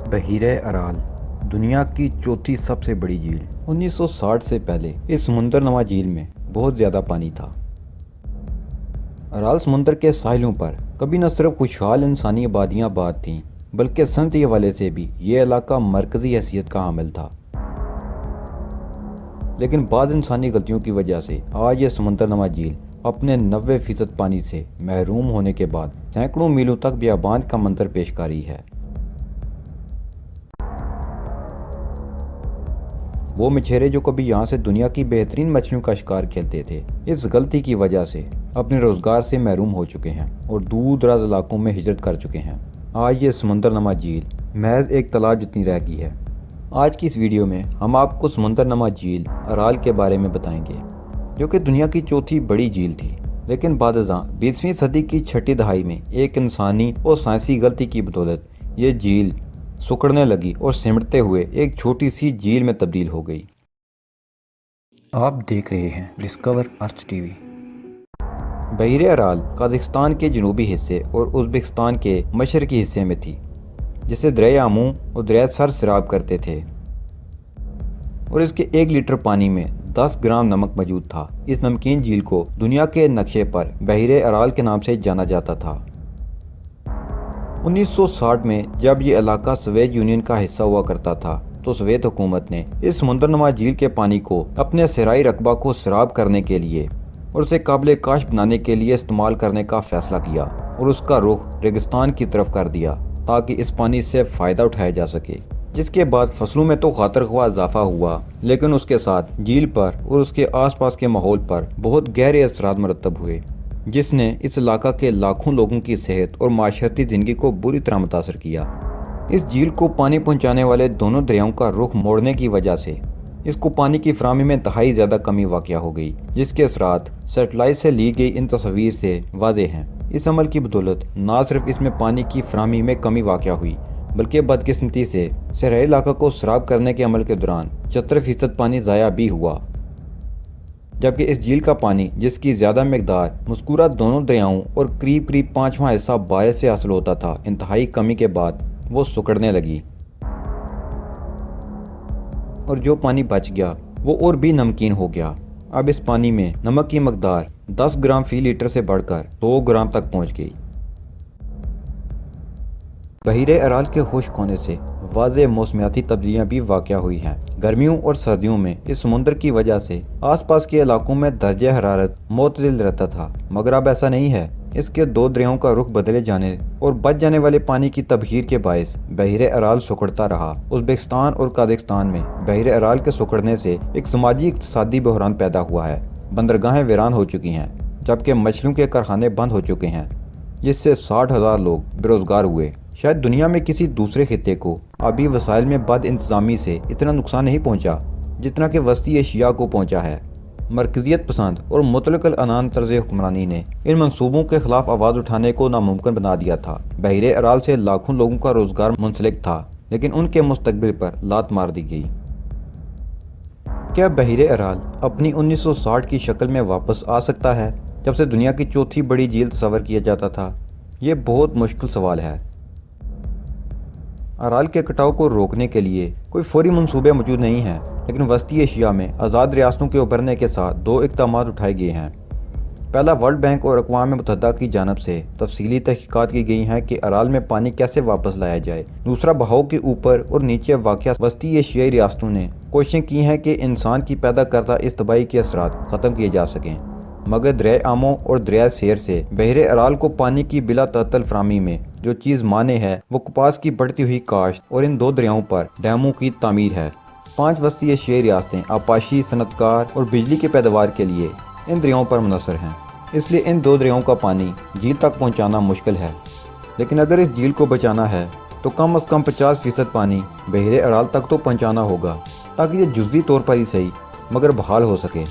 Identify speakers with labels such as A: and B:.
A: بحیرہ ارال دنیا کی چوتھی سب سے بڑی جھیل 1960 سے پہلے اس سمندر نما جھیل میں بہت زیادہ پانی تھا۔ ارال سمندر کے ساحلوں پر کبھی نہ صرف خوشحال انسانی آبادیاں آباد تھیں بلکہ صنعتی حوالے سے بھی یہ علاقہ مرکزی حیثیت کا حامل تھا۔ لیکن بعض انسانی غلطیوں کی وجہ سے آج یہ سمندر نما جھیل اپنے 90% پانی سے محروم ہونے کے بعد سینکڑوں میلوں تک بیابان کا منظر پیش کر رہی ہے۔ وہ مچھیرے جو کبھی یہاں سے دنیا کی بہترین مچھلیوں کا شکار کھیلتے تھے، اس غلطی کی وجہ سے اپنے روزگار سے محروم ہو چکے ہیں اور دور دراز علاقوں میں ہجرت کر چکے ہیں۔ آج یہ سمندر نما جھیل محض ایک تالاب جتنی رہ گئی ہے۔ آج کی اس ویڈیو میں ہم آپ کو سمندر نما جھیل ارال کے بارے میں بتائیں گے، جو کہ دنیا کی چوتھی بڑی جھیل تھی، لیکن بعد ازاں 20ویں صدی کی چھٹی دہائی میں ایک انسانی اور سائنسی غلطی کی بدولت یہ جھیل سکڑنے لگی اور سمٹتے ہوئے ایک چھوٹی سی جھیل میں تبدیل ہو گئی۔ آپ دیکھ رہے ہیں ڈسکور ارتھ ٹی وی۔ بحیرہ ارال قازقستان کے جنوبی حصے اور ازبکستان کے مشرقی حصے میں تھی، جسے دریائے آمو اور دریائے سر سیراب کرتے تھے، اور اس کے 1 لیٹر پانی میں 10 گرام نمک موجود تھا۔ اس نمکین جھیل کو دنیا کے نقشے پر بحیرہ ارال کے نام سے جانا جاتا تھا۔ 1960 میں جب یہ علاقہ سوویت یونین کا حصہ ہوا کرتا تھا تو سوویت حکومت نے اس سمندر نما جھیل کے پانی کو اپنے صحرائی رقبہ کو سیراب کرنے کے لیے اور اسے قابل کاشت بنانے کے لیے استعمال کرنے کا فیصلہ کیا اور اس کا رخ ریگستان کی طرف کر دیا تاکہ اس پانی سے فائدہ اٹھایا جا سکے، جس کے بعد فصلوں میں تو خاطر خواہ اضافہ ہوا، لیکن اس کے ساتھ جھیل پر اور اس کے آس پاس کے ماحول پر بہت گہرے اثرات مرتب ہوئے، جس نے اس علاقہ کے لاکھوں لوگوں کی صحت اور معاشرتی زندگی کو بری طرح متاثر کیا۔ اس جھیل کو پانی پہنچانے والے دونوں دریاؤں کا رخ موڑنے کی وجہ سے اس کو پانی کی فراہمی میں انتہائی زیادہ کمی واقع ہو گئی، جس کے اثرات سیٹلائٹ سے لی گئی ان تصاویر سے واضح ہیں۔ اس عمل کی بدولت نہ صرف اس میں پانی کی فراہمی میں کمی واقع ہوئی بلکہ بدقسمتی سے صحرائی علاقہ کو سیراب کرنے کے عمل کے دوران 76% پانی ضائع بھی ہوا، جبکہ اس جھیل کا پانی، جس کی زیادہ مقدار مذکورہ دونوں دریاؤں اور قریب 5واں حصہ باعث سے حاصل ہوتا تھا، انتہائی کمی کے بعد وہ سکڑنے لگی، اور جو پانی بچ گیا وہ اور بھی نمکین ہو گیا۔ اب اس پانی میں نمک کی مقدار 10 گرام فی لیٹر سے بڑھ کر 2 گرام تک پہنچ گئی۔ بحیرہ ارال کے خشک ہونے سے واضح موسمیاتی تبدیلیاں بھی واقع ہوئی ہیں۔ گرمیوں اور سردیوں میں اس سمندر کی وجہ سے آس پاس کے علاقوں میں درجہ حرارت معتدل رہتا تھا، مگر اب ایسا نہیں ہے۔ اس کے 2 دریاؤں کا رخ بدلے جانے اور بچ جانے والے پانی کی تبخیر کے باعث بحیرہ ارال سکڑتا رہا۔ ازبکستان اور قازقستان میں بحیرہ ارال کے سکڑنے سے ایک سماجی اقتصادی بحران پیدا ہوا ہے۔ بندرگاہیں ویران ہو چکی ہیں، جبکہ مچھلیوں کے کارخانے بند ہو چکے ہیں، جس سے 60,000 لوگ بے روزگار ہوئے۔ شاید دنیا میں کسی دوسرے خطے کو آبی وسائل میں بد انتظامی سے اتنا نقصان نہیں پہنچا جتنا کہ وسطی ایشیا کو پہنچا ہے۔ مرکزیت پسند اور مطلق العنان طرز حکمرانی نے ان منصوبوں کے خلاف آواز اٹھانے کو ناممکن بنا دیا تھا۔ بحیرہ ارال سے لاکھوں لوگوں کا روزگار منسلک تھا، لیکن ان کے مستقبل پر لات مار دی گئی۔ کیا بحیرہ ارال اپنی 1960 کی شکل میں واپس آ سکتا ہے، جب سے دنیا کی چوتھی بڑی جھیل تصور کیا جاتا تھا؟ یہ بہت مشکل سوال ہے۔ ارال کے کٹاؤ کو روکنے کے لیے کوئی فوری منصوبے موجود نہیں ہیں، لیکن وسطی ایشیا میں آزاد ریاستوں کے ابھرنے کے ساتھ 2 اقدامات اٹھائے گئے ہیں۔ پہلا، ورلڈ بینک اور اقوام متحدہ کی جانب سے تفصیلی تحقیقات کی گئی ہیں کہ ارال میں پانی کیسے واپس لایا جائے۔ دوسرا، بہاؤ کے اوپر اور نیچے واقع وسطی ایشیائی ریاستوں نے کوششیں کی ہیں کہ انسان کی پیدا کردہ اس تباہی کے اثرات ختم کیے جا سکیں، مگر دریائے آمو اور دریائے سیر سے بحیرہ ارال کو پانی کی بلا تعطل فراہمی میں جو چیز مانے ہے وہ کپاس کی بڑھتی ہوئی کاشت اور ان 2 دریاؤں پر ڈیموں کی تعمیر ہے۔ 5 وسطی ایشیائی ریاستیں آبپاشی، صنعت کار اور بجلی کی پیداوار کے لیے ان دریاؤں پر منحصر ہیں، اس لیے ان 2 دریاؤں کا پانی جھیل تک پہنچانا مشکل ہے۔ لیکن اگر اس جھیل کو بچانا ہے تو کم از کم 50% پانی بحیرہ ارال تک تو پہنچانا ہوگا، تاکہ یہ جزوی طور پر ہی صحیح مگر بحال ہو سکے۔